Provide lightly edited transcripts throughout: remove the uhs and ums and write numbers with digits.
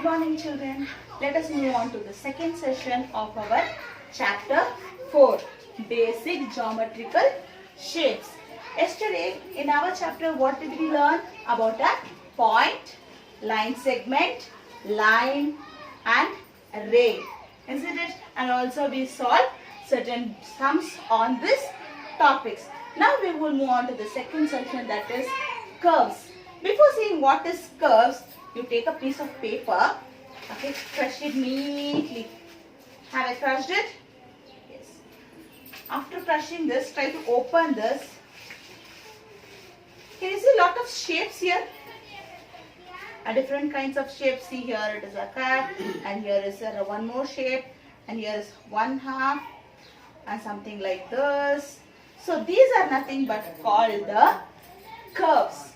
Good morning, children. Let us move on to the second session of our chapter 4, Basic Geometrical Shapes. Yesterday, in our chapter, what did we learn? About a point, line segment, line and ray. Isn't it? And also we solved certain sums on these topics. Now we will move on to the second section, that is curves. Before seeing what is curves, you take a piece of paper, okay, crush it neatly. Have I crushed it? Yes. After crushing this, try to open this. Can you see a lot of shapes here? Different kinds of shapes. See, here it is a cut, and here is one more shape, and here is one half, and something like this. So these are nothing but called the curves,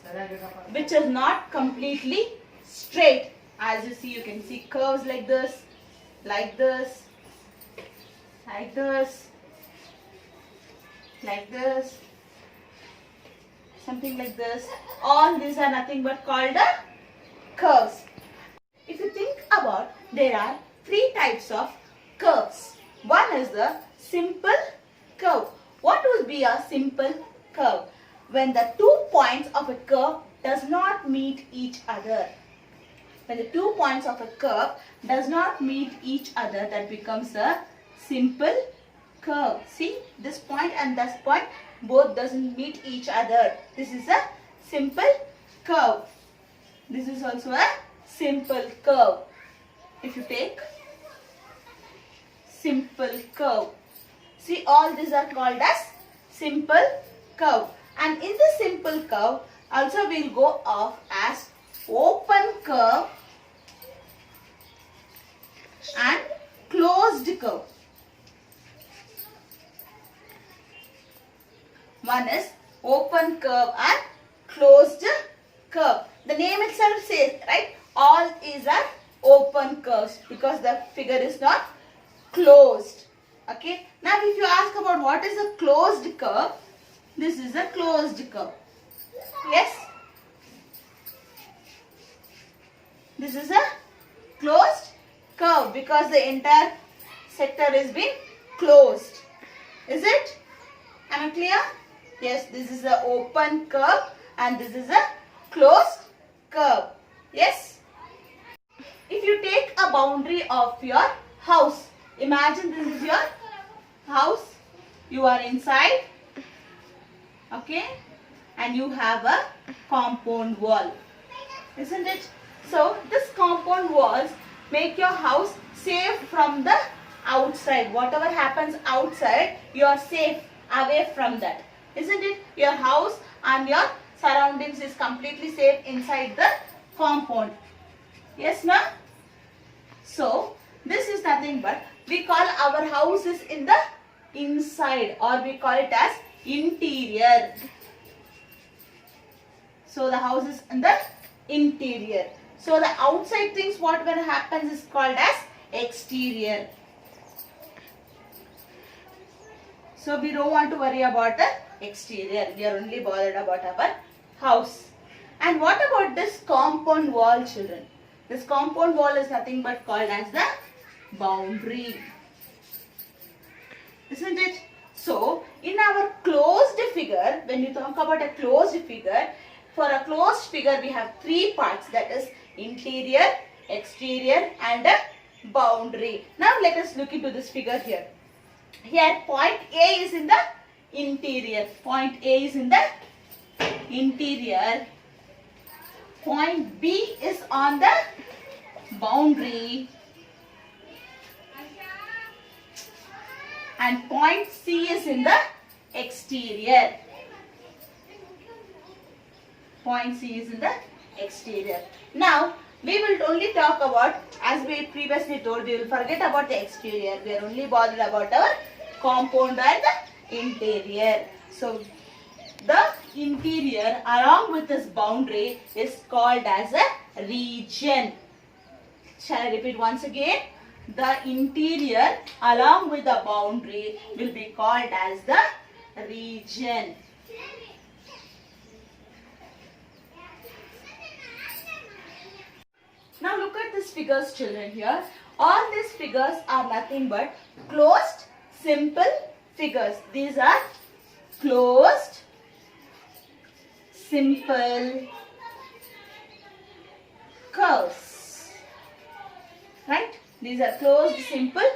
which is not completely straight. As you see, you can see curves like this, like this, like this, like this, something like this. All these are nothing but called the curves. If you think about, there are three types of curves. One is the simple curve. What would be a simple curve? When the 2 points of a curve does not meet each other. When the 2 points of a curve does not meet each other, that becomes a simple curve. See, this point and this point both doesn't meet each other. This is a simple curve. This is also a simple curve. If you take simple curve, see, all these are called as simple curve. And in the simple curve, also we'll go off as open curve and closed curve. One is open curve and closed curve. The name itself says, right, all is an open curves because the figure is not closed. Okay. Now if you ask about what is a closed curve, this is a closed curve. Yes. This is a closed curve because the entire sector is being closed. Is it? Am I clear? Yes, this is a open curve and this is a closed curve. Yes. If you take a boundary of your house, imagine this is your house. You are inside. Okay. And you have a compound wall. Isn't it? So, this compound walls make your house safe from the outside. Whatever happens outside, you are safe away from that. Isn't it? Your house and your surroundings is completely safe inside the compound. Yes, no? So, this is nothing but, we call our houses in the inside, or we call it as interior. So, the house is in the interior. So, the outside things, whatever happens is called as exterior. So, we don't want to worry about the exterior. We are only bothered about our house. And what about this compound wall, children? This compound wall is nothing but called as the boundary. Isn't it? So, in our closed figure, when you talk about a closed figure, for a closed figure we have three parts, that is interior, exterior and a boundary. Now let us look into this figure here. Here point A is in the interior. Point A is in the interior. Point B is on the boundary. And point C is in the exterior. Point C is in the exterior. Now, we will only talk about, as we previously told, we will forget about the exterior. We are only bothered about our compound and the interior. So, the interior along with this boundary is called as a region. Shall I repeat once again? The interior along with the boundary will be called as the region. Now look at these figures, children, here. All these figures are nothing but closed, simple figures. These are closed, simple curves. Right? These are closed, simple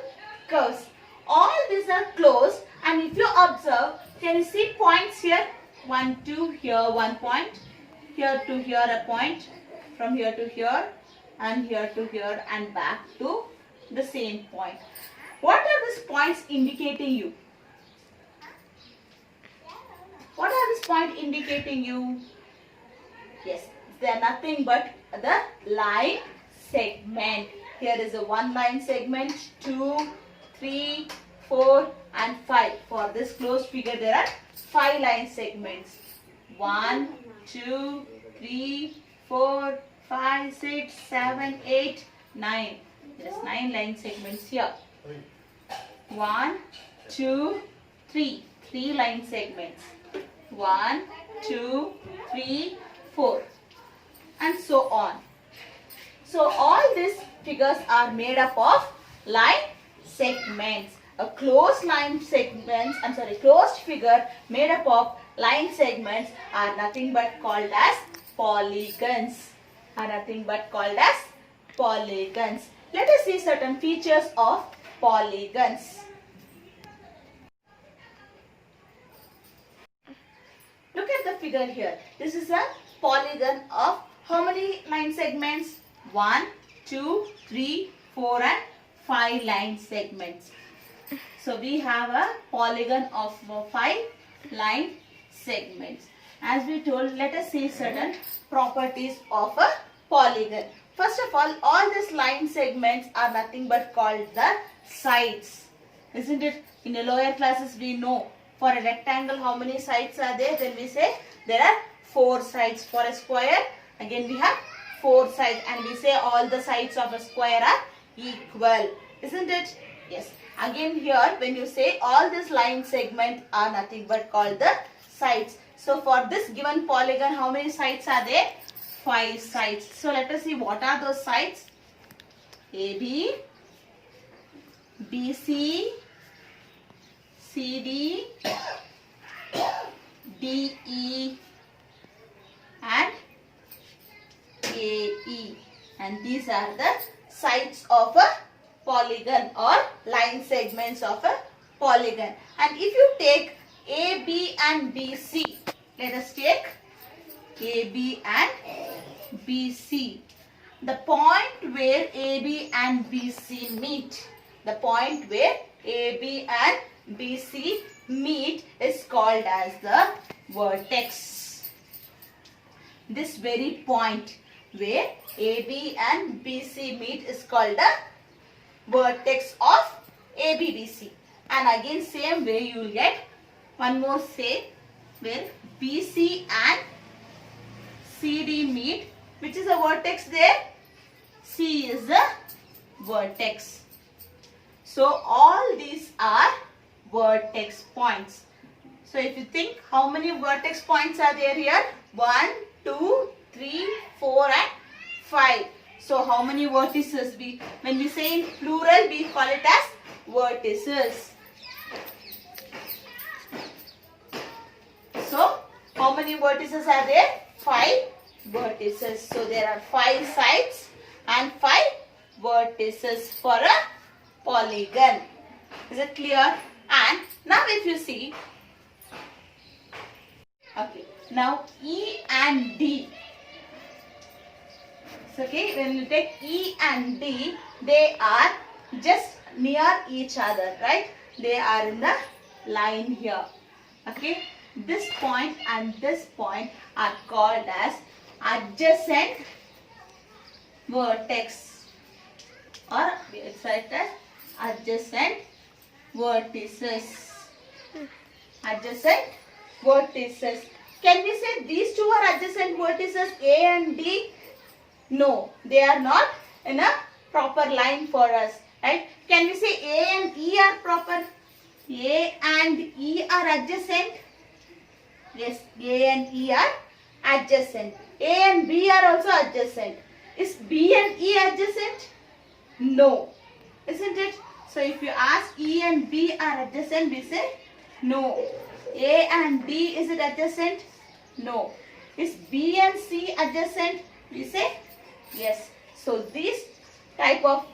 curves. All these are closed, and if you observe, can you see points here? 1, 2, here 1 point, here to here a point, from here to here, and here to here, and back to the same point. What are these points indicating you? What are these points indicating you? Yes, they are nothing but the line segment. Here is a 1 line segment, 2, 3, 4 and 5. For this closed figure there are 5 line segments. 1, 2, 3, 4, 5, 6, 7, 8, 9. There is 9 line segments here. 1, 2, 3. 3 line segments. 1, 2, 3, 4 and so on. So all these figures are made up of line segments. A closed closed figure made up of line segments are nothing but called as polygons. Let us see certain features of polygons. Look at the figure here. This is a polygon of how many line segments? 1, 2, 3, 4 and 5 line segments. So we have a polygon of 5 line segments. As we told, let us see certain properties of a polygon. First of all these line segments are nothing but called the sides. Isn't it? In the lower classes we know for a rectangle how many sides are there? Then we say there are 4 sides. For a square, again we have 4 sides, and we say all the sides of a square are equal. Isn't it? Yes. Again here when you say all these line segments are nothing but called the sides. So for this given polygon, how many sides are there? 5 sides. So let us see what are those sides. AB, BC, CD, DE and AE, and these are the sides of a polygon or line segments of a polygon. And if you take AB and BC, let us take AB and BC. The point where AB and BC meet, is called as the vertex. This very point where AB and BC meet is called the vertex of ABBC. And again same way you will get one more say where BC and CD meet. Which is a vertex there? C is the vertex. So all these are vertex points. So if you think how many vertex points are there here? 1, 2, 3, 4 and 5. So how many vertices? When we say in plural, we call it as vertices. So how many vertices are there? 5 vertices. So there are 5 sides and 5 vertices for a polygon. Is it clear? And now if you see, okay, now E and D. So, okay, when you take E and D, they are just near each other, right? They are in the line here. Okay, this point and this point are called as adjacent vertex, or we write as adjacent vertices. Adjacent vertices. Can we say these two are adjacent vertices, A and D? No, they are not in a proper line for us, right? Can we say A and E are proper? A and E are adjacent? Yes, A and E are adjacent. A and B are also adjacent. Is B and E adjacent? No. Isn't it? So if you ask E and B are adjacent, we say no. A and D, is it adjacent? No. Is B and C adjacent? We say yes. So these type of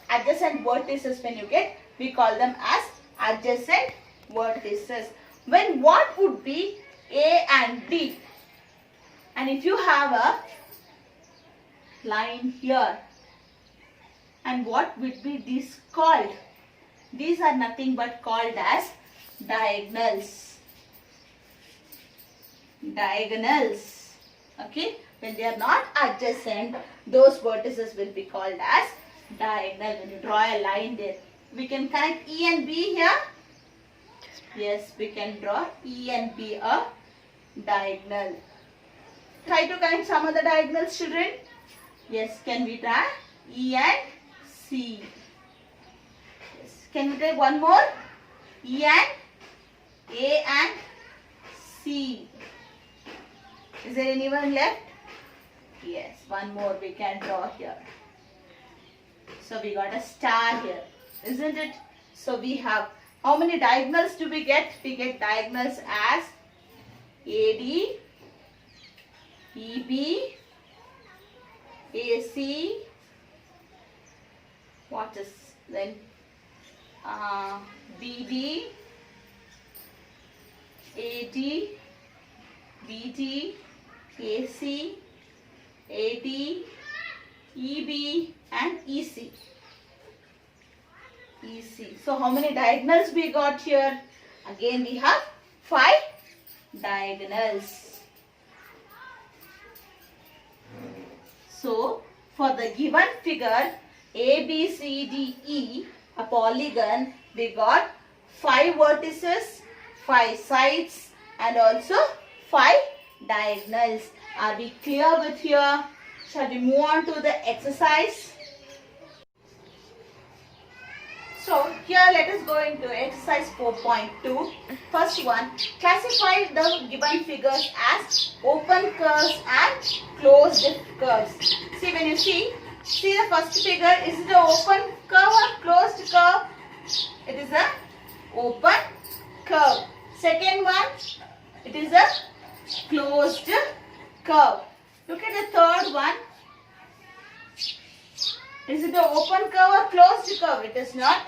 adjacent vertices when you get, we call them as adjacent vertices. When what would be A and D? And if you have a line here, and what would be these called? These are nothing but called as diagonals. Diagonals. Okay. When they are not adjacent, those vertices will be called as diagonal. When you draw a line there, we can connect E and B here. Yes, we can draw E and B a diagonal. Try to connect some other diagonals, children. Yes, can we try E and C? Yes. Can we take one more? E and A and C. Is there anyone left? Yes, one more we can draw here. So we got a star here, isn't it? So we have, how many diagonals do we get? We get diagonals as AD, EB, AC, what is then BD, AD, BD, AC, AD, EB and EC. EC. So how many diagonals we got here? Again we have 5 diagonals. So for the given figure A, B, C, D, E, a polygon, we got 5 vertices, 5 sides and also 5 diagonals. Are we clear with here? Shall we move on to the exercise? So here let us go into exercise 4.2. First one, classify the given figures as open curves and closed curves. See, when you see the first figure, is it an open curve or closed curve? It is an open curve. Second one, it is a closed curve. Look at the third one. Is it an open curve or closed curve? It is not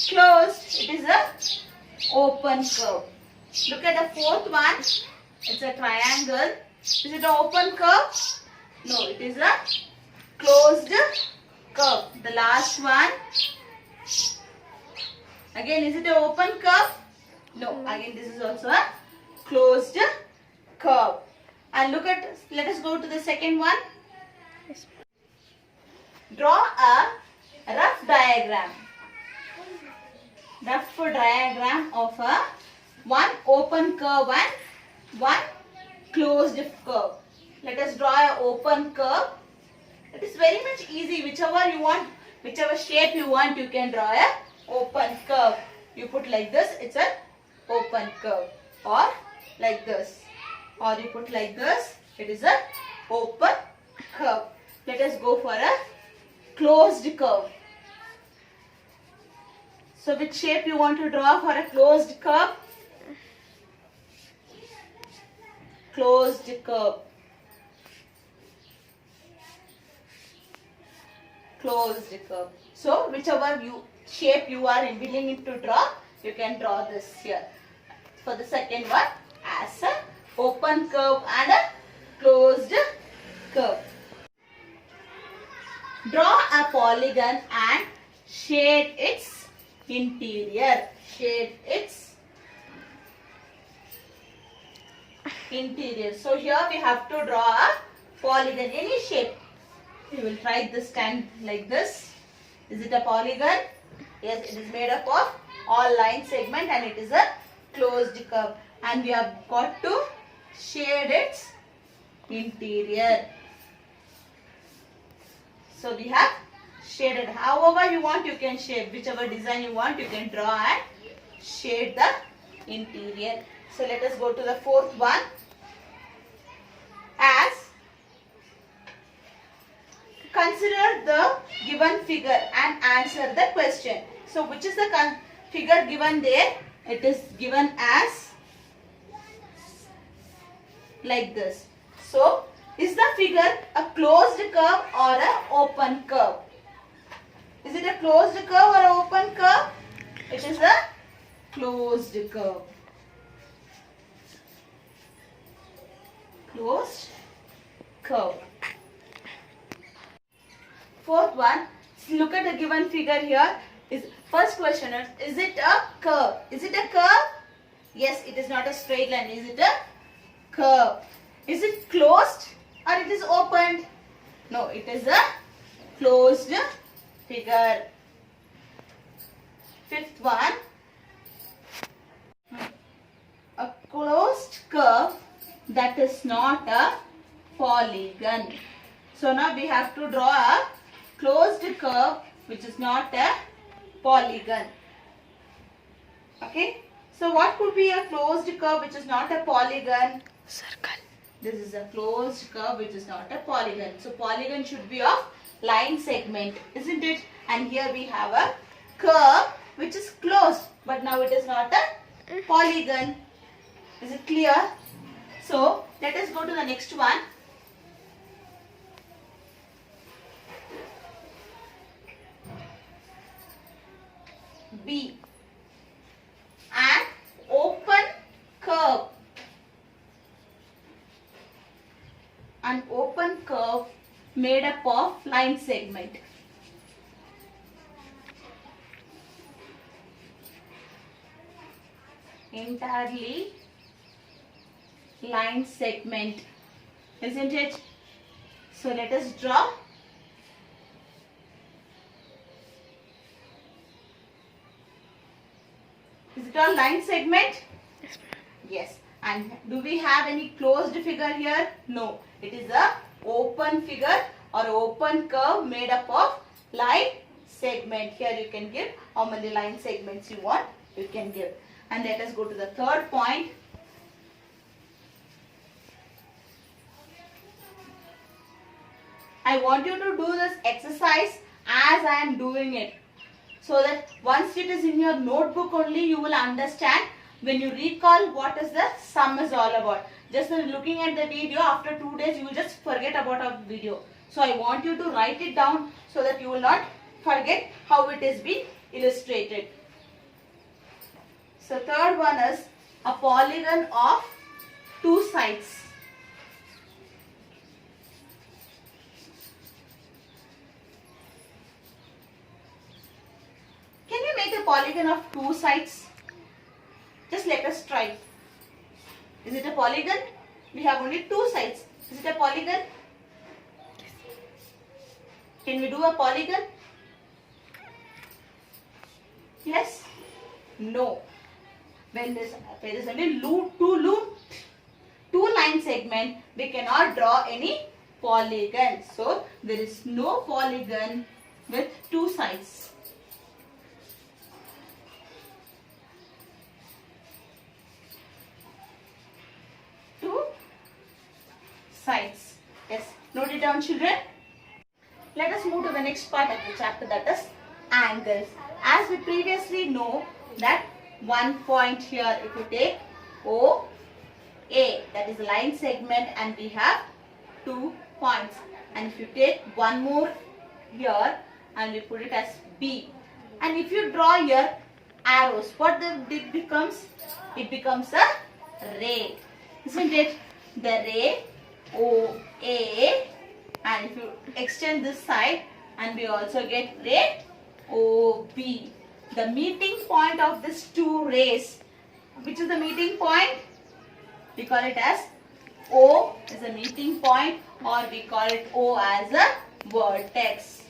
closed. It is a open curve. Look at the fourth one. It's a triangle. Is it an open curve? No, it is a closed curve. The last one. Again, is it an open curve? No. Again, this is also a closed curve. And look at, let us go to the second one. Draw a rough diagram. Rough diagram of a one open curve and one closed curve. Let us draw an open curve. It is very much easy. Whichever you want, whichever shape you want, you can draw a open curve. You put like this, it's an open curve. Or like this. Or you put like this, it is an open curve. Let us go for a closed curve. So which shape you want to draw for a closed curve? Closed curve. Closed curve. So whichever shape you are willing to draw, you can draw this here. For the second one, as a open curve and a closed curve. Draw a polygon and shade its interior. Shade its interior. So here we have to draw a polygon, any shape. We will try this stand like this. Is it a polygon? Yes, it is made up of all line segment and it is a closed curve. And we have got to shade its interior. So we have shaded. However you want, you can shade. Whichever design you want, you can draw and shade the interior. So let us go to the fourth one. As consider the given figure and answer the question. So which is the figure given there? It is given as like this. So is the figure a closed curve or an open curve? Is it a closed curve or an open curve? It is a closed curve. Closed curve. Fourth one, look at the given figure here. First question is it a curve? Is it a curve? Yes, it is not a straight line. Is it a curve? Is it closed or it is opened? No, it is a closed figure. Fifth one, a closed curve that is not a polygon. So now we have to draw a closed curve which is not a polygon. Okay. So what could be a closed curve which is not a polygon? Circle. This is a closed curve which is not a polygon. So polygon should be of line segment, isn't it? And here we have a curve which is closed, but now it is not a polygon. Is it clear? So let us go to the next one. B. An open curve. An open curve made up of line segment. Entirely line segment, isn't it? So let us draw. Is it all line segment? Yes, ma'am. Yes. And do we have any closed figure here? No. It is a open figure or open curve made up of line segment. Here you can give how many line segments you want. You can give. And let us go to the third point. I want you to do this exercise as I am doing it, so that once it is in your notebook only you will understand. When you recall what is the sum is all about. Just looking at the video, after 2 days you will just forget about our video. So I want you to write it down so that you will not forget how it is being illustrated. So third one is a polygon of two sides. Can you make a polygon of two sides? Just let us try. Is it a polygon? We have only two sides. Is it a polygon? Can we do a polygon? Yes? No. When there is only two line segment, we cannot draw any polygon. So there is no polygon with two sides. Sides. Yes. Note it down, children. Let us move to the next part of the chapter, that is angles. As we previously know that one point here, if you take OA, that is a line segment, and we have 2 points. And if you take one more here and we put it as B, and if you draw here arrows, what it becomes? It becomes a ray, isn't it? The ray OA, and if you extend this side, and we also get ray OB. The meeting point of these two rays, which is the meeting point? We call it as O is a meeting point, or we call it O as a vertex.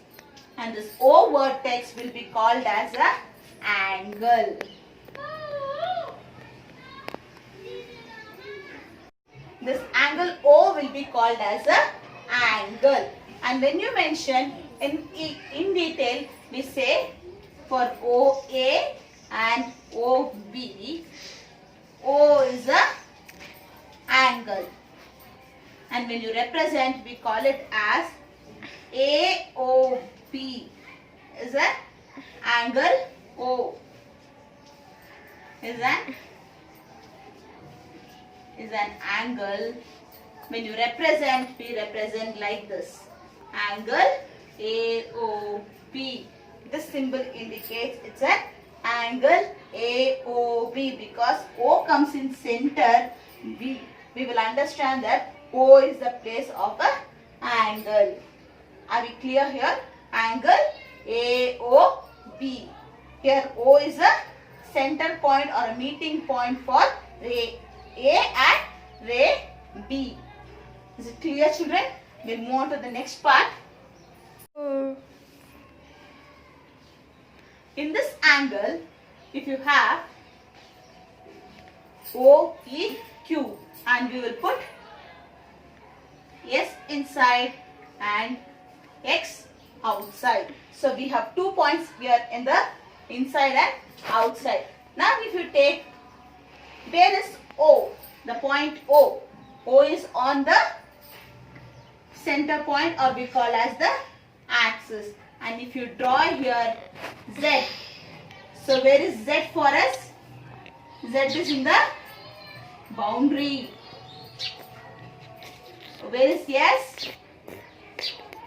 And this O vertex will be called as a angle. This angle O will be called as a angle. And when you mention in detail, we say for OA and OB, O is a angle. And when you represent, we call it as A P is an angle O. Is an angle. When you represent, we represent like this. Angle AOP. This symbol indicates it's an angle AOB because O comes in center. We will understand that O is the place of an angle. Are we clear here? Angle AOB. Here O is a center point or a meeting point for ray A and ray B. Is it clear, children? We'll move on to the next part. In this angle, if you have OPQ and we will put S inside and X outside. So we have 2 points here in the inside and outside. Now if you take, where is O? The point O. O is on the center point or we call as the axis. And if you draw here Z. So where is Z for us? Z is in the boundary. Where is S?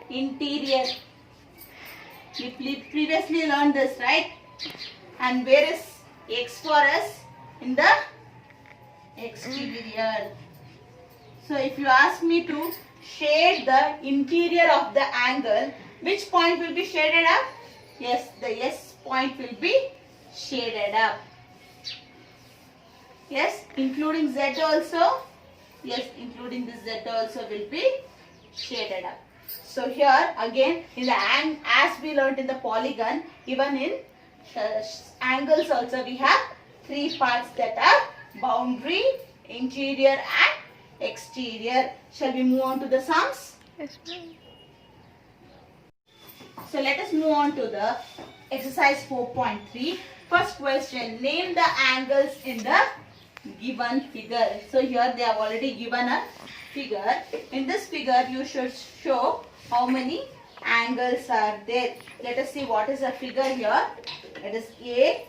Interior. We previously learned this, right? And where is X for us? In the exterior. So if you ask me to shade the interior of the angle, which point will be shaded up? Yes, the S point will be shaded up. Yes, including Z also. Yes, including this Z also will be shaded up. So here again in the as we learned in the polygon, even in angles also we have 3 parts that are boundary, interior and exterior. Shall we move on to the sums? Yes, ma'am. So let us move on to the exercise 4.3. First question, name the angles in the given figure. So here they have already given a figure. In this figure you should show how many angles are there. Let us see what is the figure here. It is A,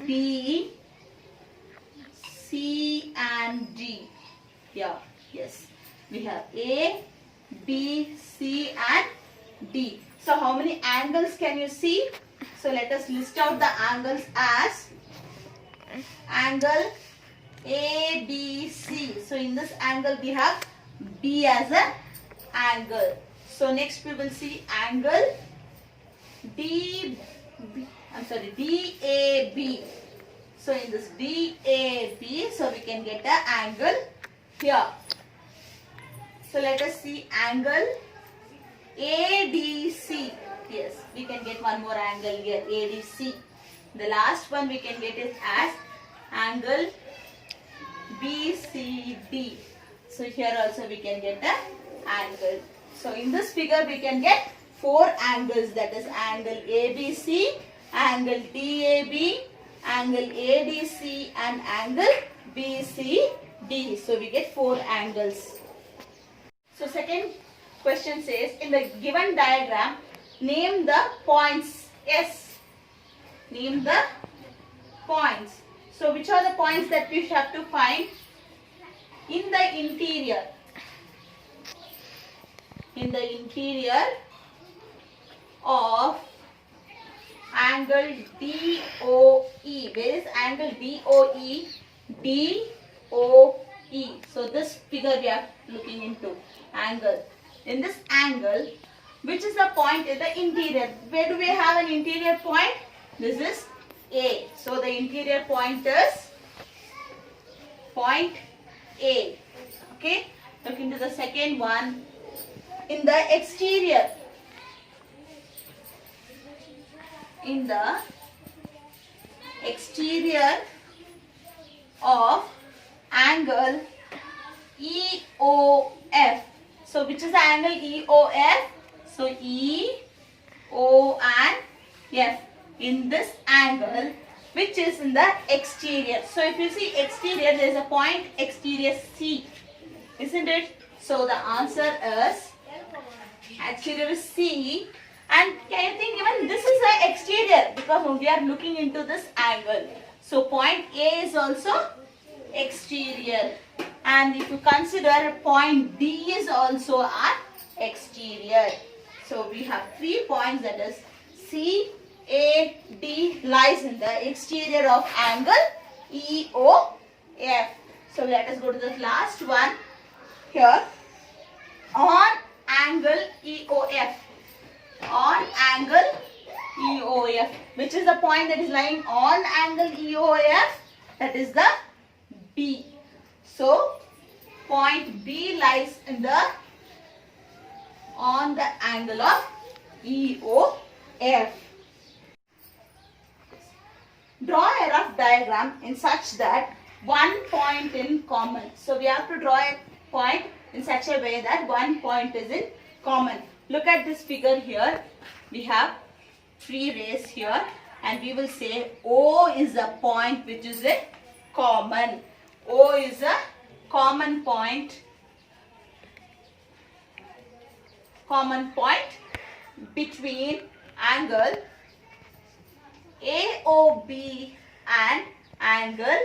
B, C and D. Yeah, yes. We have A, B, C and D. So how many angles can you see? So let us list out the angles as angle A, B, C. So in this angle we have B as an angle. So next we will see angle DAB. So in this DAB, so we can get the angle here. So let us see angle ADC. Yes, we can get one more angle here, ADC. The last one we can get it as angle BCD. So here also we can get the angle. So in this figure we can get 4 angles, that is angle ABC, angle DAB, angle ADC and angle BCD. So we get 4 angles. So second question says, in the given diagram, name the points S. Name the points. So which are the points that we have to find in the interior? In the interior of angle DOE. Where is angle DOE? DOE. So this figure we are looking into. Angle. In this angle, which is the point in the interior? Where do we have an interior point? This is A. So the interior point is point A. Okay. Look into the second one. In the exterior. In the exterior of angle EOF. So which is the angle EOF? So E, O and F. In this angle, which is in the exterior. So if you see exterior, there is a point exterior C. Isn't it? So the answer is exterior is C And can you think even this is the exterior because we are looking into this angle. So point A is also exterior. And if you consider point D is also our exterior. So we have 3 points, that is C, A, D lies in the exterior of angle EOF. So let us go to the last one here. On angle EOF. On angle EOF. Which is the point that is lying on angle EOF? That is the B. So point B lies in the on the angle of EOF. Draw a rough diagram in such that one point in common. So we have to draw a point in such a way that one point is in common. Look at this figure here. We have 3 rays here and we will say O is a point which is in common. O is a common point. Common point between angle AOB and angle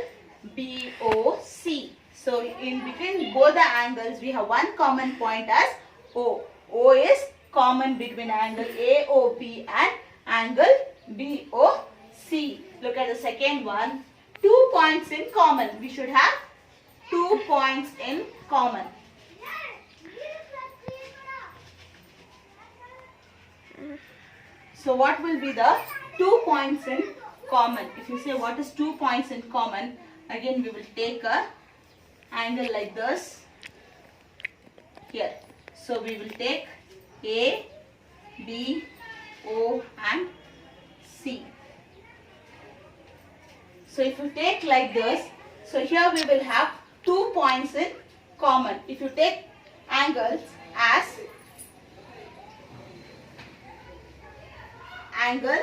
BOC. So in between both the angles we have one common point as O. O is common between angle AOB and angle BOC. Look at the second one. 2 points in common. We should have 2 points in common. So what will be the 2 points in common? If you say what is 2 points in common, again we will take a angle like this here. So we will take A, B, O and C. So if you take like this, so here we will have 2 points in common. If you take angles as angle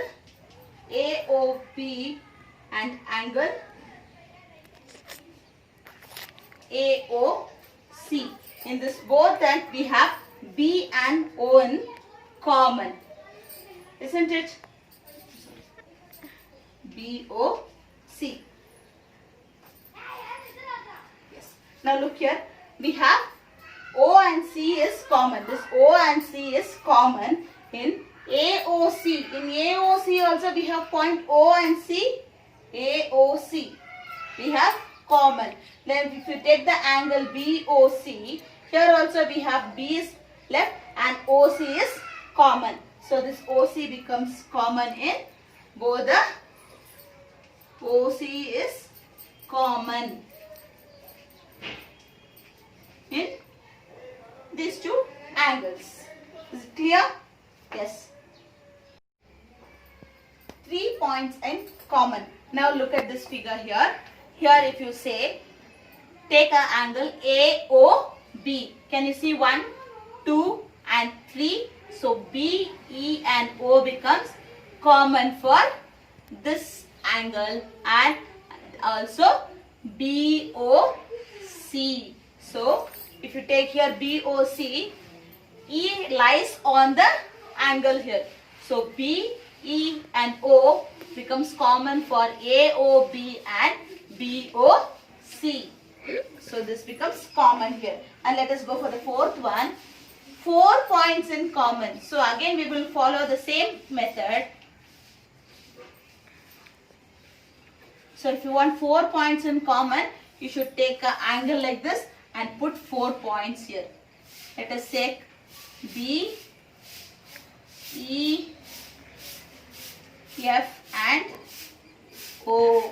AOB and angle AOC. In this both that we have B and O in common. Isn't it? BOC. Yes. Now look here. We have O and C is common. This O and C is common in AOC. In AOC also we have point O and C. AOC. We have common. Then if you take the angle BOC, here also we have B is left and OC is common. So this OC becomes common in both the OC is common in these 2 angles. Is it clear? Yes. 3 points in common. Now look at this figure here. Here if you say take an angle AOB. Can you see 1, 2 and 3? So B, E and O becomes common for this angle and also BOC. So if you take here BOC, E lies on the angle here. So B, E and O becomes common for AOB and BOC. So this becomes common here. And let us go for the 4th one. 4 points in common. So again we will follow the same method. So if you want 4 points in common, you should take an angle like this and put 4 points here. Let us take B, E, F and O.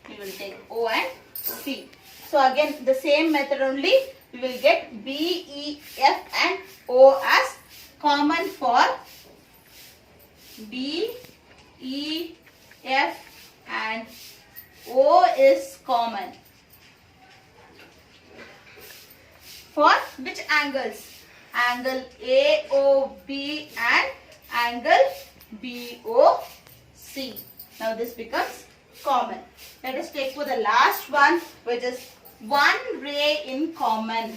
We will take O and C. So again the same method only. We will get B, E, F and O as common for B, E, F and O is common. For which angles? Angle AOB and angle BOC. Now this becomes common. Let us take for the last one, which is 1 ray in common.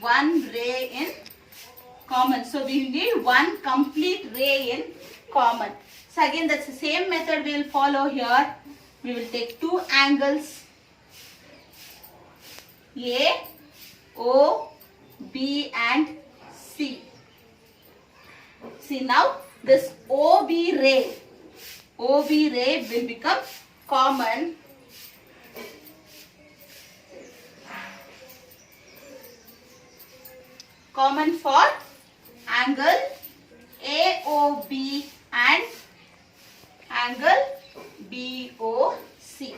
1 ray in common. So we need one complete ray in common. So again, that's the same method we will follow here. We will take two angles, A, O, B and C. See now, this OB ray will become common. Common for angle AOB and angle BOC.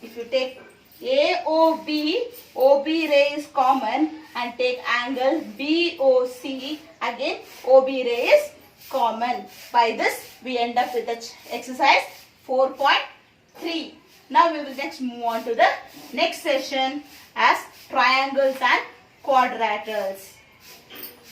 If you take AOB, OB ray is common, and take angle BOC, again OB ray is common. By this we end up with the exercise 4.3. Now we will next move on to the next session as triangles and quadrilaterals.